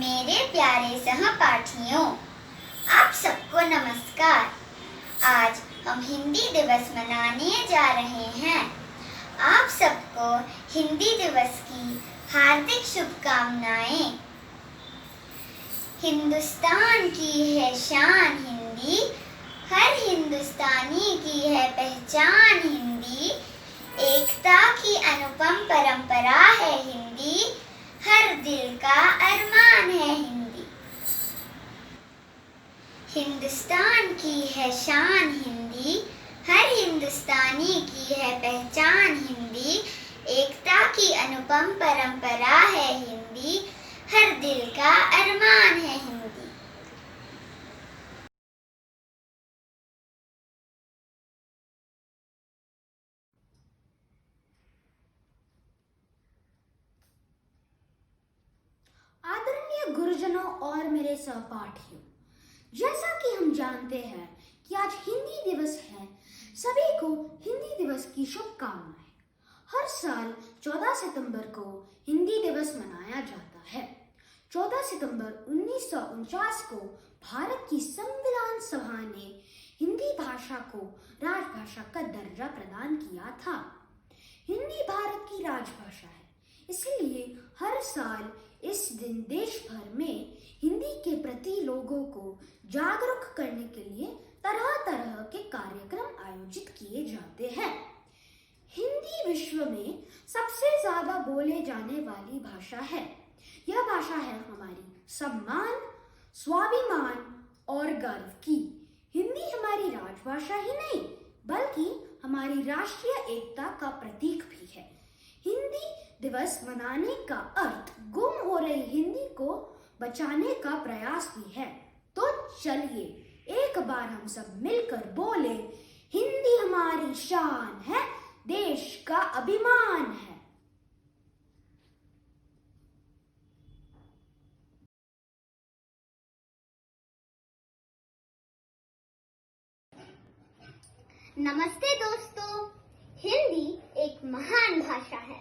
मेरे प्यारे सहपाठियों, आप सबको नमस्कार। आज हम हिंदी दिवस मनाने जा रहे हैं। आप सबको हिंदी दिवस की हार्दिक शुभकामनाएं। हिंदुस्तान की है शान हिंदी, हर हिंदुस्तानी की है पहचान हिंदी। एकता की अनुपम परंपरा है हिंदी, हर दिल का अरमान है हिंदी। हिंदुस्तान की है शान हिंदी, हर हिंदुस्तानी की है पहचान हिंदी। एकता की अनुपम परंपरा है हिंदी, हर दिल का अरमान है हिंदी। आदरणीय गुरुजनों और मेरे सहपाठियों, जैसा कि हम जानते हैं कि आज हिंदी दिवस है, सभी को हिंदी दिवस की शुभकामनाएं। हर साल 14 सितंबर को हिंदी दिवस मनाया जाता है। 14 सितंबर 1949 को भारत की संविधान सभा ने हिंदी भाषा को राजभाषा का दर्जा प्रदान किया था। हिंदी भारत की राजभाषा है, इसलिए हर साल इस दिन देश भर में हिंदी के प्रति लोगों को जागरूक करने के लिए तरह तरह के कार्यक्रम आयोजित किए जाते हैं। हिंदी विश्व में सबसे ज्यादा बोले जाने वाली भाषा है। यह भाषा है हमारी सम्मान, स्वाभिमान और गर्व की। हिंदी हमारी राजभाषा ही नहीं, बल्कि हमारी राष्ट्रीय एकता का प्रतीक भी है। हिंदी दिवस मनाने का अर्थ गुम हो रही हिंदी को बचाने का प्रयास भी है। तो चलिए एक बार हम सब मिलकर बोले, हिंदी हमारी शान है, देश का अभिमान है। नमस्ते दोस्तों, हिंदी एक महान भाषा है।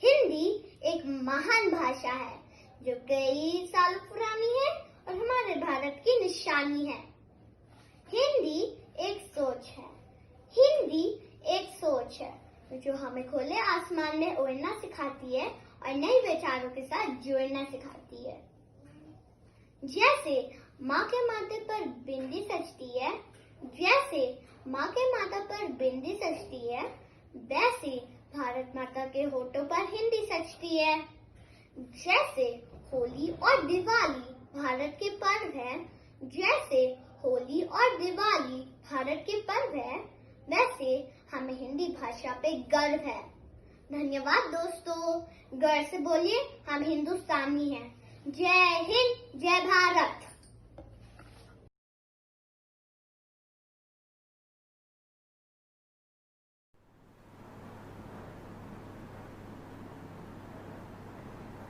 हिंदी एक महान भाषा है जो कई साल पुरानी है और हमारे भारत की निशानी है। हिंदी एक सोच है। हिंदी एक सोच है जो हमें खुले आसमान में उड़ना सिखाती है और नए विचारों के साथ जुड़ना सिखाती है। जैसे माँ के माथे पर बिंदी सजती है, जैसे माँ के माथा पर बिंदी सजती है, वैसे भारत माता के होठों पर हिंदी सजती है। जैसे होली और दिवाली भारत के पर्व है, जैसे होली और दिवाली भारत के पर्व है, वैसे हमें हिंदी भाषा पे गर्व है। धन्यवाद दोस्तों। गर्व से बोलिए, हम हिंदुस्तानी हैं। जय हिंद, जय भारत।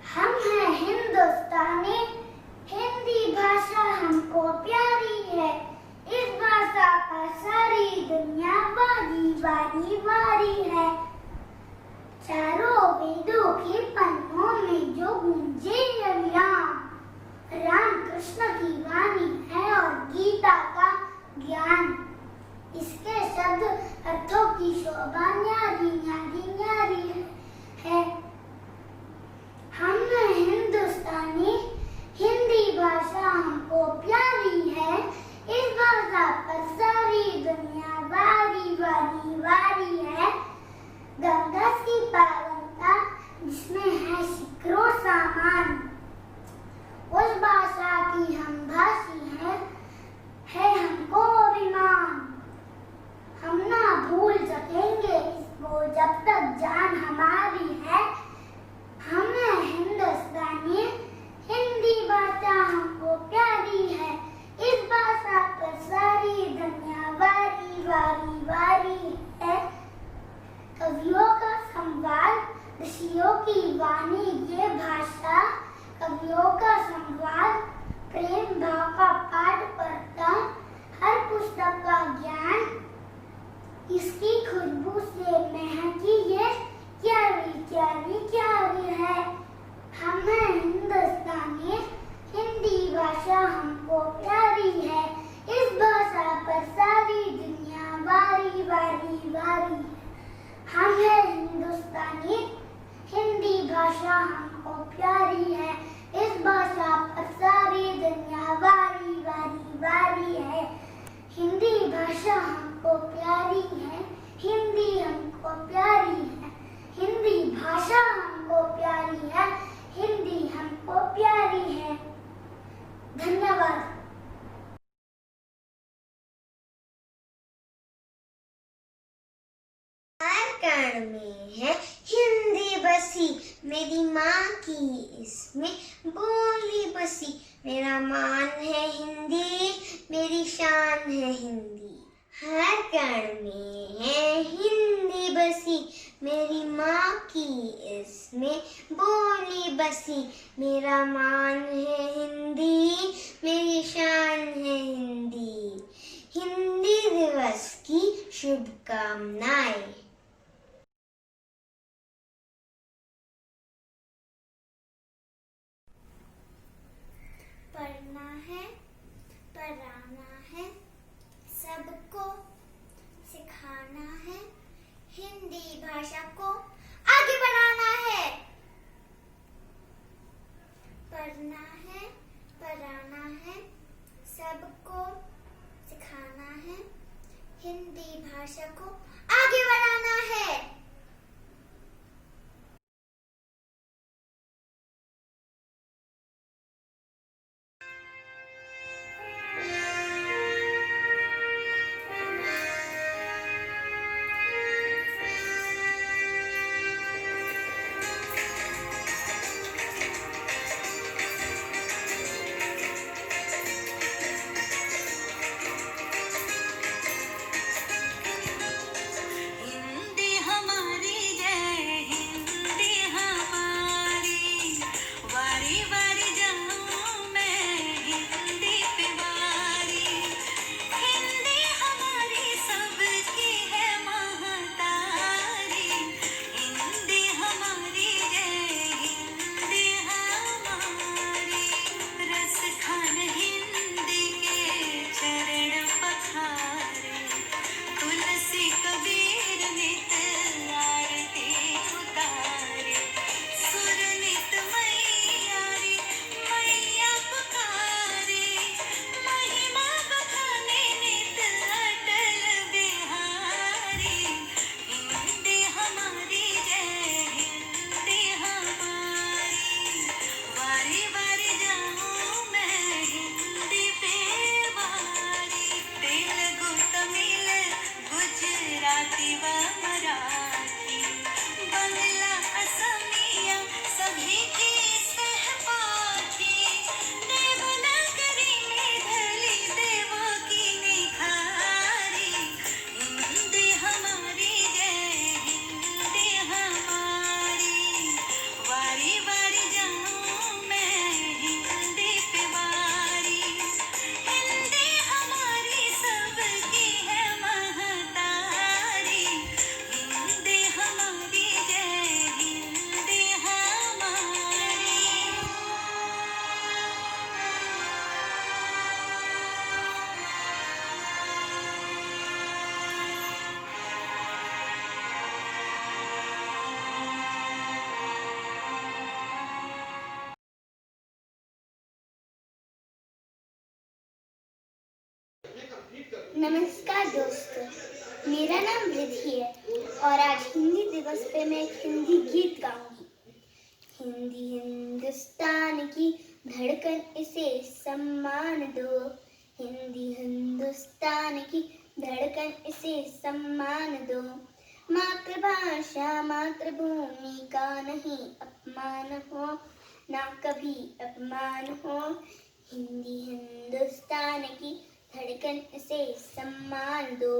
हम हैं हिंदुस्तानी, हिंदी भाषा हमको प्यारी है। इस भाषा का सारी दुनिया वारी वारी वारी है। चारों वेदों के पन्नों में जो गूंजे राम कृष्ण की वाणी है और गीता का ज्ञान। इसके शब्द अर्थों की शोभा न्यारी न्यारी न्यारी है। हम हिंदुस्तानी, हिंदी भाषा हमको प्यारी है। इस भाषा पर सारी दुनिया वारी वारी वारी है। गंगा की पावनता जिसमें है सिकरों सामान, उस भाषा की हम भाषी है हमको अभिमान। हम ना भूल सकेंगे इसको जब तक जान हमारी है। हम हिंदुस्तानी, हिंदी भाषा हमको प्यारी है। इस भाषा पर सारी दुनिया वारी वारी वारी है। कवियों का संवाद, ऋषियों की वाणी, ये भाषा कवियों का संवाद, प्रेम भाव का पाठ पढ़ता, हर पुस्तक का ज्ञान। इसकी खुशबू से महकी ये क्यारी क्यारी क्यारी है। हम हिंदुस्तानी, हिंदी भाषा हमको प्यारी है, हिंदी हमको प्यारी है, हिंदी भाषा हमको प्यारी है, हिंदी हमको प्यारी है। धन्यवाद। कण में है हिंदी बसी, मेरी माँ की इसमें बोली बसी। मेरा मान है हिंदी, मेरी शान है हिंदी। हर कण में है हिंदी बसी, मेरी माँ की इसमें बोली बसी। मेरा मान है हिंदी, मेरी शान है हिंदी। हिंदी दिवस की शुभकामनाएं। पढ़ना है, पढ़ाना है, सबको सिखाना है, हिंदी भाषा को आगे बढ़ाना है। पढ़ना है, पढ़ाना है, सबको सिखाना है, हिंदी भाषा को आगे बढ़ाना है। नमस्कार दोस्तों, मेरा नाम रिद्धि है और आज हिंदी दिवस पे मैं एक हिंदी गीत गाऊंगी। हिंदी हिंदुस्तान की धड़कन, इसे सम्मान दो। हिंदी हिंदुस्तान की धड़कन, इसे सम्मान दो। मातृभाषा मातृभूमि का नहीं अपमान हो, ना कभी अपमान हो। हिंदी हिंदुस्तान की धड़कन, इसे सम्मान दो।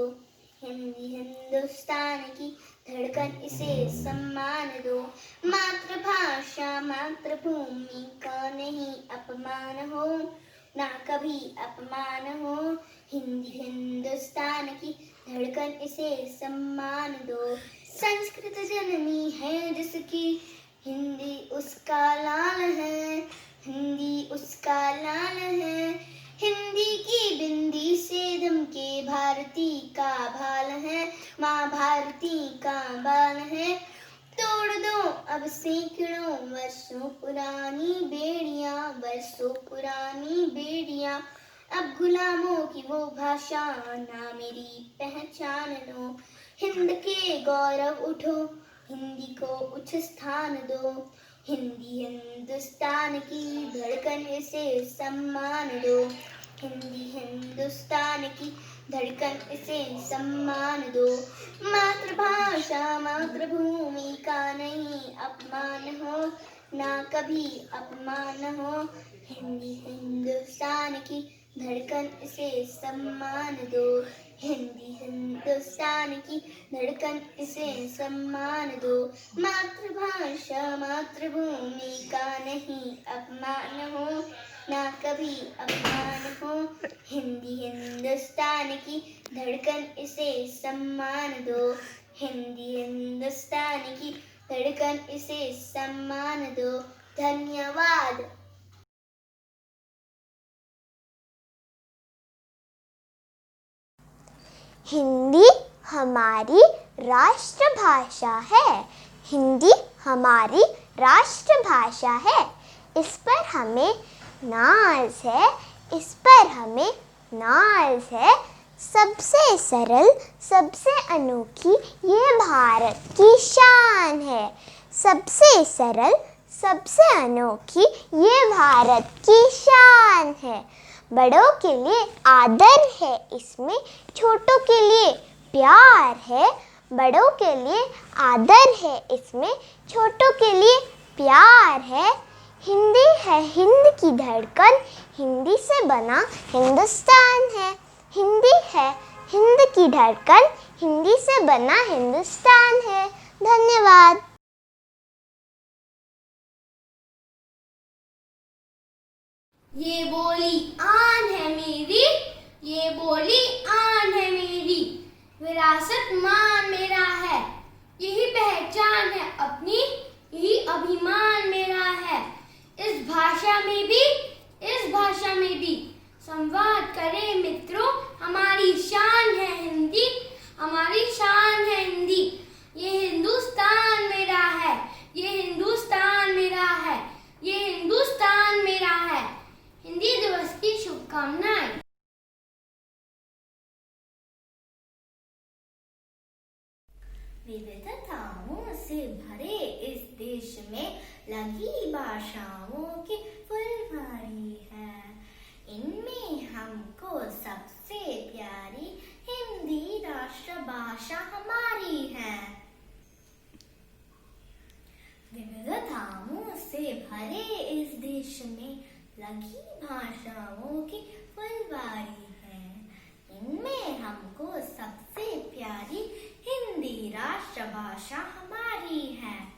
हिंदी हिंदुस्तान की धड़कन, इसे सम्मान दो। मातृभाषा मातृभूमि का नहीं अपमान हो, ना कभी अपमान हो। हिंदी हिंदुस्तान की धड़कन, इसे सम्मान दो। संस्कृत जननी है जिसकी, हिंदी उसका लाल है, हिंदी उसका लाल है। हिंदी की बिंदी से दमके भारती का भाल है, माँ भारती का बाल है। तोड़ दो अब सैकड़ों वर्षों पुरानी बेड़ियां, वर्षों पुरानी बेड़ियां। अब गुलामों की वो भाषा ना मेरी पहचान लो। हिंद के गौरव उठो, हिंदी को उच्च स्थान दो। हिंदी हिंदुस्तान की धड़कन, इसे सम्मान दो। हिंदी हिंदुस्तान की धड़कन, इसे सम्मान दो। मातृभाषा मातृभूमि का नहीं अपमान हो, ना कभी अपमान हो। हिंदी हिंदुस्तान की धड़कन, इसे सम्मान दो। हिंदी हिंदुस्तान की धड़कन, इसे सम्मान दो। मातृभाषा मातृभूमि का नहीं अपमान हो, ना कभी अपमान हो। हिंदी हिंदुस्तान की धड़कन, इसे सम्मान दो। हिंदी हिंदुस्तान की धड़कन, इसे सम्मान दो। धन्यवाद। हिंदी हमारी राष्ट्रभाषा है। हिंदी हमारी राष्ट्रभाषा है। इस पर हमें नाज है, इस पर हमें नाज है। सबसे सरल, सबसे अनोखी ये भारत की शान है। सबसे सरल, सबसे अनोखी ये भारत की शान है। बड़ों के लिए आदर है इसमें, छोटों के लिए प्यार है। बड़ों के लिए आदर है इसमें, छोटों के लिए प्यार है। हिंदी है हिंद की धड़कन, हिंदी से बना हिंदुस्तान है। हिंदी है हिंद की धड़कन, हिंदी से बना हिंदुस्तान है। धन्यवाद। ये बोली आन है मेरी, ये बोली आन है मेरी। विरासत मान मेरा है, यही पहचान है अपनी, यही अभिमान मेरा है। इस भाषा में भी, इस भाषा में भी संवाद करें मित्रों, हमारी शान है हिंदी, हमारी शान है हिंदी। ये हिंदुस्तान मेरा है, ये हिंदुस्तान मेरा है, ये हिंदुस्तान मेरा है। हिंदी दिवस की शुभकामनाएं। विविधताओं से भरे इस देश में लगी भाषाओं की फुलवारी है। इनमें हमको सबसे प्यारी हिंदी राष्ट्रभाषा हमारी है। विविधताओं से भरे इस देश में लगी भाषाओं की फुलवारी है। इनमें हमको सबसे प्यारी हिंदी राष्ट्रभाषा हमारी है।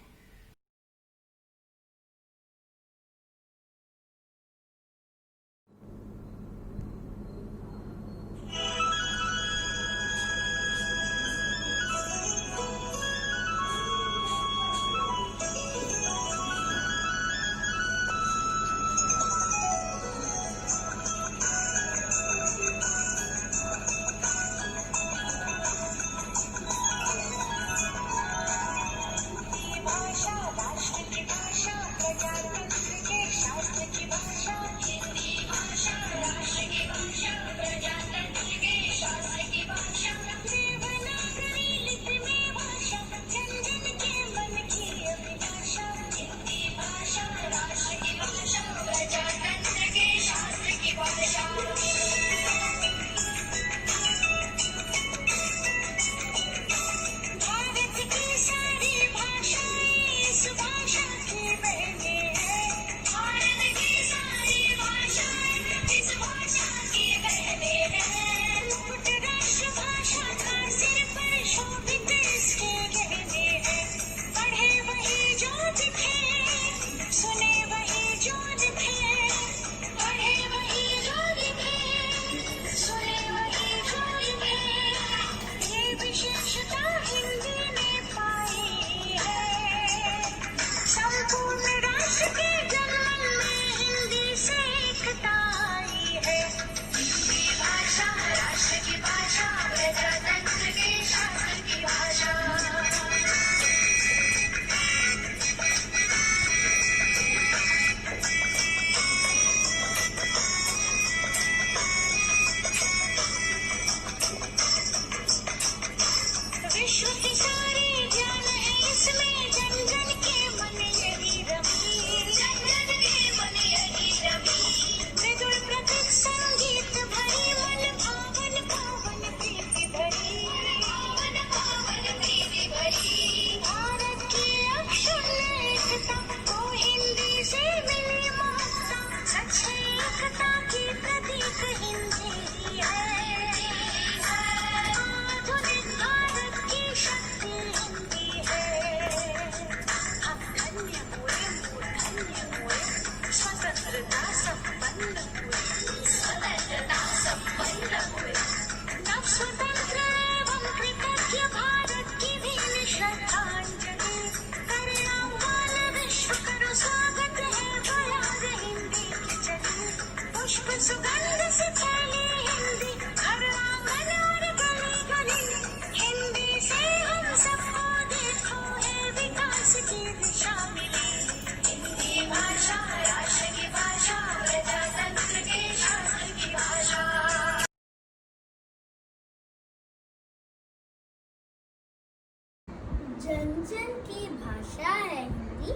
जन जन की भाषा है हिंदी,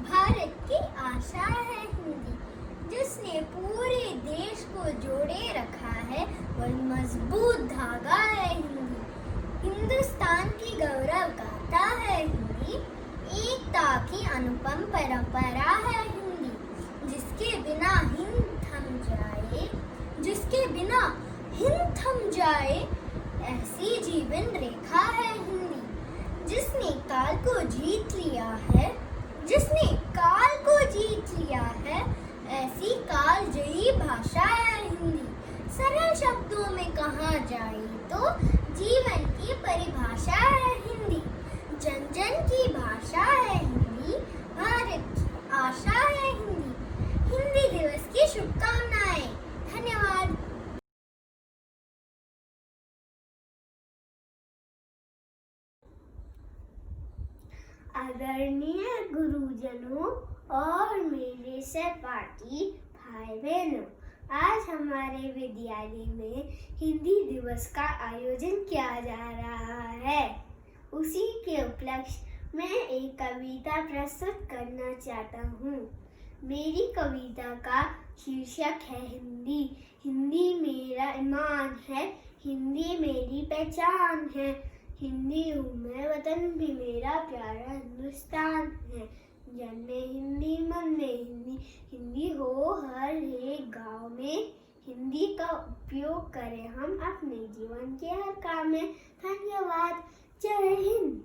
भारत की आशा है हिंदी, जिसने पूरे देश को जोड़े रखा है, वह मजबूत धागा है हिंदी। हिंदुस्तान की गौरव गाथा है हिंदी, एकता की अनुपम परंपरा है हिंदी, जिसके बिना हिंद थम जाए, जिसके बिना हिंद थम जाए, ऐसी जीवन रेखा है हिंदी, जिसने काल को जीत लिया है, जिसने काल को जीत लिया है, ऐसी काल जयी भाषा है हिंदी। सरल शब्दों में कहा जाए तो जीवन की परिभाषा है हिंदी, जन जन की भाषा है हिंदी, भारत की आशा है हिंदी। हिंदी दिवस की शुभकामनाएं। धन्यवाद। आदरणीय गुरुजनों और मेरे सहपाठी भाई बहनों, आज हमारे विद्यालय में हिंदी दिवस का आयोजन किया जा रहा है। उसी के उपलक्ष्य में एक कविता प्रस्तुत करना चाहता हूँ। मेरी कविता का शीर्षक है हिंदी। हिंदी मेरा ईमान है, हिंदी मेरी पहचान है, हिंदी हूँ मैं, वतन भी मेरा प्यारा हिंदुस्तान है। जन में हिंदी, मन में हिंदी, हिंदी हो हर एक गांव में। हिंदी का उपयोग करें हम अपने जीवन के हर काम में। धन्यवाद। जय हिंद।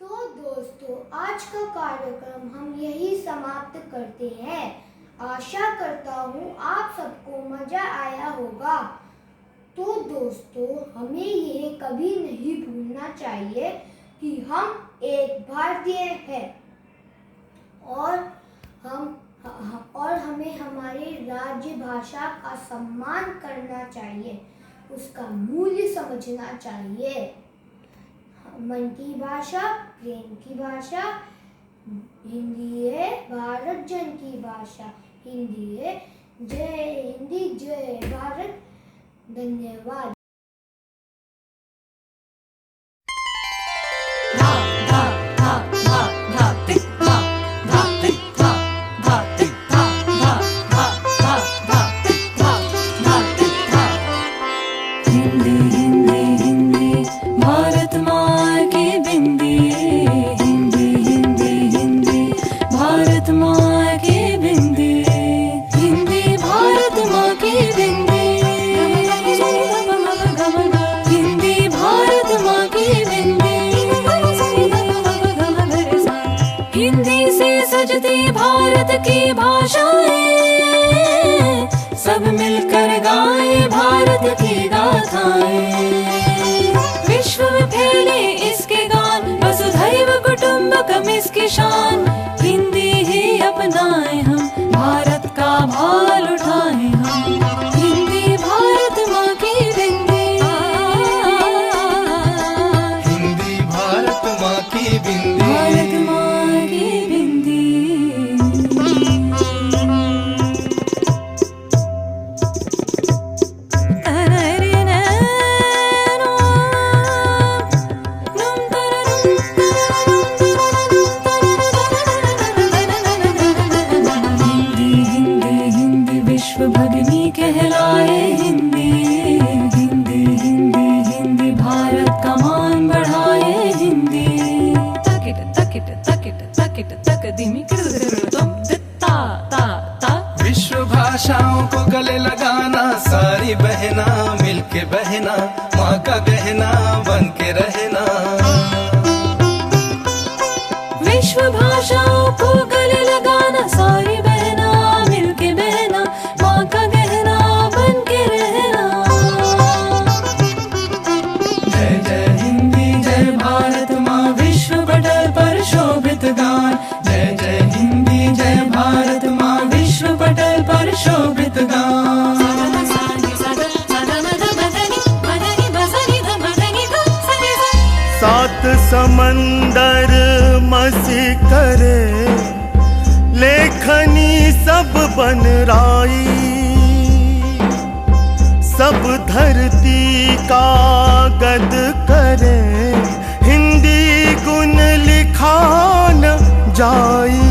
तो दोस्तों, आज का कार्यक्रम हम यही समाप्त करते हैं। आशा करता हूँ आप सबको मजा आया होगा। तो दोस्तों, हमें ये कभी नहीं भूलना चाहिए कि हम एक भारतीय हैं और हमें हमारे राज्य भाषा का सम्मान करना चाहिए, उसका मूल्य समझना चाहिए। मन की भाषा, प्रेम की भाषा, हिंदी है भारत जन की भाषा, हिंदी है। जय हिंदी, जय भारत। धन्यवाद। भारत की भाषाएं, सब मिलकर गाए भारत की गाथाएं। विश्व में फैले इसके गान, वसुधैव कुटुंबकम इसकी शान। हिंदी ही अपनाए हम, भारत का भाल उठाए हम। हिंदी भारत माँ की बिंदी, हिंदी भारत माँ की बिंदी, भारत माँ की बिंदी। भगिनी कहलाए हिंदी, हिंदी हिंदी हिंदी भारत का मान बढ़ाए हिंदी। तकिट तकिट तकिट तकिट तक दिमी तुम ता ता ता। विश्व भाषाओं को गले लगाना, सारी बहना मिलके बहना, माँ का गहना बन के रहना। विश्व भाषाओं को गले लगाना, सारी बहना मिलके बहना, माँ का गहना बन के रहना। जय जय हिंदी, जय भारत माँ, विश्व पटल पर शोभित गान। जय जय हिंदी, जय भारत माँ, विश्व पटल पर शोभित गान। सात समंदर मसी करे, लेखनी सब बन राई। सब धरती का गद करे, हिंदी गुण लिखा न जाई।